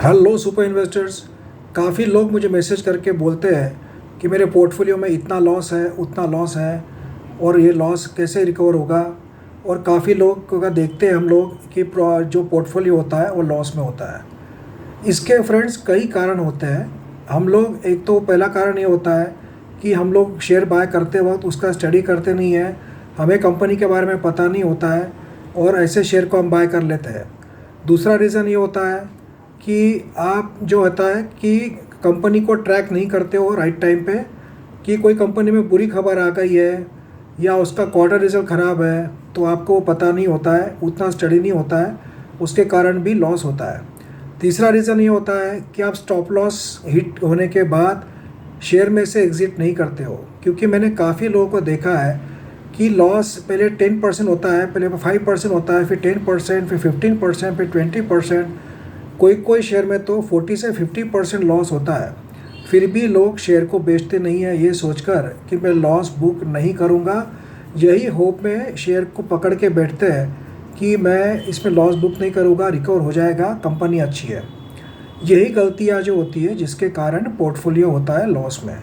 Hello super investors. काफ़ी लोग मुझे मैसेज करके बोलते हैं कि मेरे पोर्टफोलियो में इतना लॉस है, उतना लॉस है और ये लॉस कैसे रिकवर होगा। और काफ़ी लोग का देखते हैं हम लोग कि जो पोर्टफोलियो होता है वो लॉस में होता है। इसके फ्रेंड्स कई कारण होते हैं। हम लोग एक तो पहला कारण ये होता है कि हम लोग शेयर बाय करते वक्त उसका स्टडी करते नहीं है, हमें कंपनी के बारे में पता नहीं होता है और ऐसे शेयर को हम बाय कर लेते हैं। दूसरा रीज़न ये होता है कि आप जो होता है कि कंपनी को ट्रैक नहीं करते हो राइट टाइम पे, कि कोई कंपनी में बुरी खबर आ गई है या उसका क्वार्टर रिजल्ट ख़राब है तो आपको पता नहीं होता है, उतना स्टडी नहीं होता है, उसके कारण भी लॉस होता है। तीसरा रीज़न ये होता है कि आप स्टॉप लॉस हिट होने के बाद शेयर में से एग्ज़िट नहीं करते हो, क्योंकि मैंने काफ़ी लोगों को देखा है कि लॉस पहले 10% होता है, पहले 5% होता है, फिर 10%, फिर 15%, फिर 20%, कोई शेयर में तो 40 से 50% लॉस होता है। फिर भी लोग शेयर को बेचते नहीं हैं ये सोचकर कि मैं लॉस बुक नहीं करूँगा। यही होप में शेयर को पकड़ के बैठते हैं कि मैं इसमें लॉस बुक नहीं करूँगा, रिकवर हो जाएगा, कंपनी अच्छी है। यही गलतियाँ जो होती है जिसके कारण पोर्टफोलियो होता है लॉस में।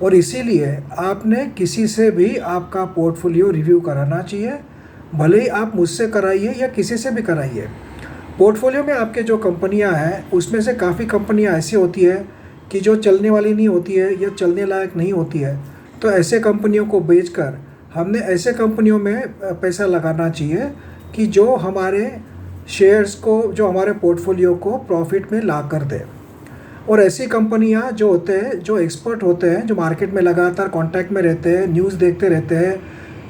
और इसीलिए आपने किसी से भी आपका पोर्टफोलियो रिव्यू कराना चाहिए, भले ही आप मुझसे कराइए या किसी से भी कराइए। पोर्टफोलियो में आपके जो कंपनियां हैं उसमें से काफ़ी कंपनियां ऐसी होती है कि जो चलने वाली नहीं होती है या चलने लायक नहीं होती है, तो ऐसे कंपनियों को बेचकर हमने ऐसे कंपनियों में पैसा लगाना चाहिए कि जो हमारे शेयर्स को, जो हमारे पोर्टफोलियो को प्रॉफिट में ला कर दे। और ऐसी कंपनियां जो होते हैं, जो एक्सपर्ट होते हैं, जो मार्केट में लगातार कांटेक्ट में रहते हैं, न्यूज़ देखते रहते हैं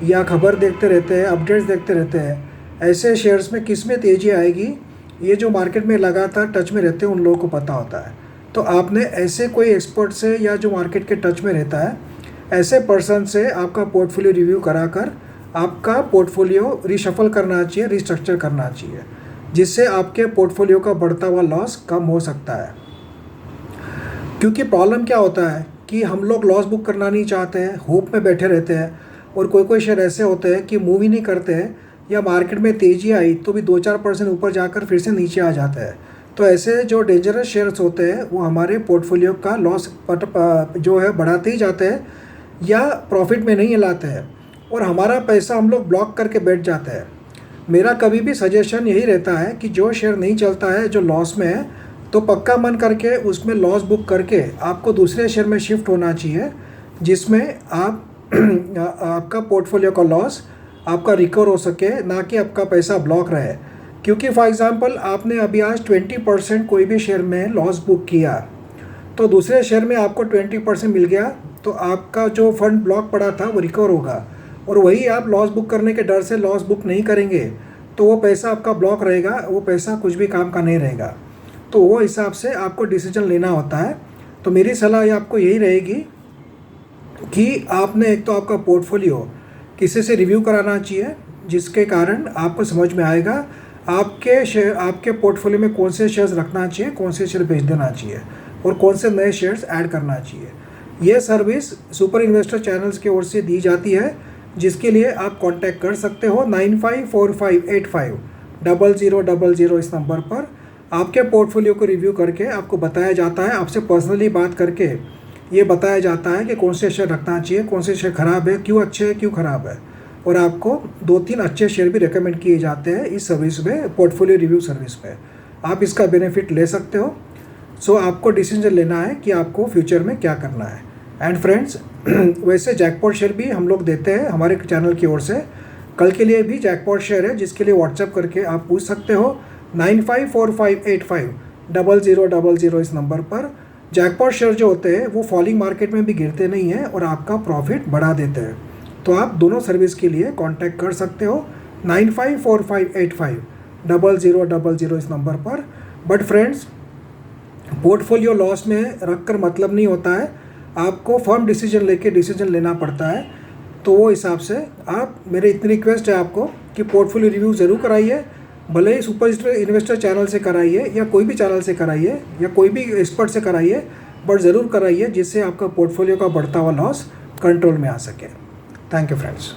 या खबर देखते रहते हैं, अपडेट्स देखते रहते हैं, ऐसे शेयर्स में किस में तेज़ी आएगी ये जो मार्केट में लगातार टच में रहते हैं उन लोगों को पता होता है। तो आपने ऐसे कोई एक्सपर्ट से या जो मार्केट के टच में रहता है, ऐसे पर्सन से आपका पोर्टफोलियो रिव्यू कराकर आपका पोर्टफोलियो रिशफल करना चाहिए, रिस्ट्रक्चर करना चाहिए, जिससे आपके पोर्टफोलियो का बढ़ता हुआ लॉस कम हो सकता है। क्योंकि प्रॉब्लम क्या होता है कि हम लोग लॉस बुक करना नहीं चाहते हैं, होप में बैठे रहते हैं, और कोई शेयर ऐसे होते हैं कि मूव ही नहीं करते हैं या मार्केट में तेज़ी आई तो भी 2-4% ऊपर जाकर फिर से नीचे आ जाता है। तो ऐसे जो डेंजरस शेयर्स होते हैं वो हमारे पोर्टफोलियो का लॉस जो है बढ़ाते ही जाते हैं या प्रॉफिट में नहीं लाते हैं और हमारा पैसा हम लोग ब्लॉक करके बैठ जाते हैं। मेरा कभी भी सजेशन यही रहता है कि जो शेयर नहीं चलता है, जो लॉस में है, तो पक्का मन करके उसमें लॉस बुक करके आपको दूसरे शेयर में शिफ्ट होना चाहिए, जिसमें आप आपका पोर्टफोलियो का लॉस आपका रिकवर हो सके, ना कि आपका पैसा ब्लॉक रहे। क्योंकि फॉर एग्जांपल आपने अभी आज 20% कोई भी शेयर में लॉस बुक किया, तो दूसरे शेयर में आपको 20% मिल गया, तो आपका जो फंड ब्लॉक पड़ा था वो रिकवर होगा। और वही आप लॉस बुक करने के डर से लॉस बुक नहीं करेंगे तो वो पैसा आपका ब्लॉक रहेगा, वो पैसा कुछ भी काम का नहीं रहेगा। तो वो हिसाब से आपको डिसीजन लेना होता है। तो मेरी सलाह आपको यही रहेगी कि आपने एक तो आपका पोर्टफोलियो किसी से रिव्यू कराना चाहिए, जिसके कारण आपको समझ में आएगा आपके पोर्टफोलियो में कौन से शेयर्स रखना चाहिए, कौन से शेयर बेच देना चाहिए और कौन से नए शेयर्स ऐड करना चाहिए। यह सर्विस सुपर इन्वेस्टर चैनल्स की ओर से दी जाती है, जिसके लिए आप कांटेक्ट कर सकते हो 9545850000 इस नंबर पर। आपके पोर्टफोलियो को रिव्यू करके आपको बताया जाता है, आपसे पर्सनली बात करके ये बताया जाता है कि कौन से शेयर रखना चाहिए, कौन से शेयर ख़राब है, क्यों अच्छे हैं, क्यों ख़राब है, और आपको 2-3 अच्छे शेयर भी रेकमेंड किए जाते हैं इस सर्विस में, पोर्टफोलियो रिव्यू सर्विस में। आप इसका बेनिफिट ले सकते हो। सो आपको डिसीजन लेना है कि आपको फ्यूचर में क्या करना है। एंड फ्रेंड्स, वैसे जैकपॉट शेयर भी हम लोग देते हैं हमारे चैनल की ओर से। कल के लिए भी जैकपॉट शेयर है, जिसके लिए व्हाट्सएप करके आप पूछ सकते हो 9545850000 इस नंबर पर। जैकपॉट शेयर जो होते हैं वो फॉलिंग मार्केट में भी गिरते नहीं हैं और आपका प्रॉफिट बढ़ा देते हैं। तो आप दोनों सर्विस के लिए कांटेक्ट कर सकते हो 9545850000 इस नंबर पर। बट फ्रेंड्स, पोर्टफोलियो लॉस में रख कर मतलब नहीं होता है, आपको फर्म डिसीजन लेना पड़ता है। तो वो हिसाब से आप, मेरी इतनी रिक्वेस्ट है आपको कि पोर्टफोलियो रिव्यू ज़रूर कराइए, भले ही सुपर इन्वेस्टर चैनल से कराइए या कोई भी चैनल से कराइए या कोई भी एक्सपर्ट से कराइए, बट ज़रूर कराइए, जिससे आपका पोर्टफोलियो का बढ़ता हुआ लॉस कंट्रोल में आ सके। Thank you friends.